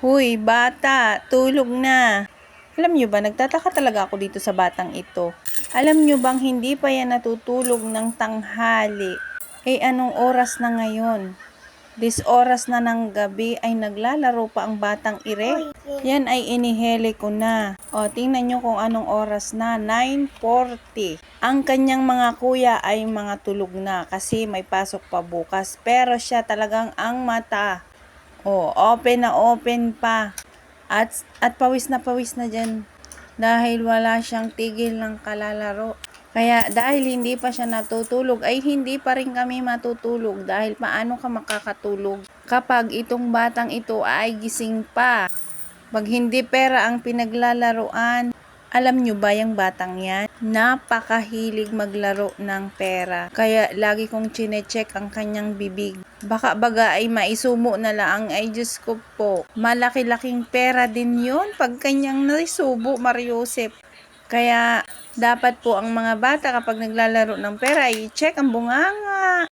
Huy, bata, tulog na. Alam nyo ba, nagtataka talaga ako dito sa batang ito. Alam nyo bang hindi pa yan natutulog ng tanghali? Anong oras na ngayon? Oras na ng gabi ay naglalaro pa ang batang ire. Yan ay inihele ko na. O, tingnan nyo kung anong oras na. 9:40. Ang kanyang mga kuya ay mga tulog na kasi may pasok pa bukas. Pero siya talagang ang mata. Open na open pa. At pawis na dyan. Dahil wala siyang tigil ng kalalaro. Kaya dahil hindi pa siya natutulog, ay hindi pa rin kami matutulog. Dahil paano ka makakatulog kapag itong batang ito ay gising pa? Pag hindi pera ang pinaglalaruan. Alam nyo ba yung batang yan? Napakahilig maglaro ng pera. Kaya lagi kong chinecheck ang kanyang bibig. Baka baga ay maisumo na lang. Ay Diyos ko po. Malaki-laking pera din yon pag kanyang naisubo, Mariusep. Kaya dapat po ang mga bata kapag naglalaro ng pera ay check ang bunganga.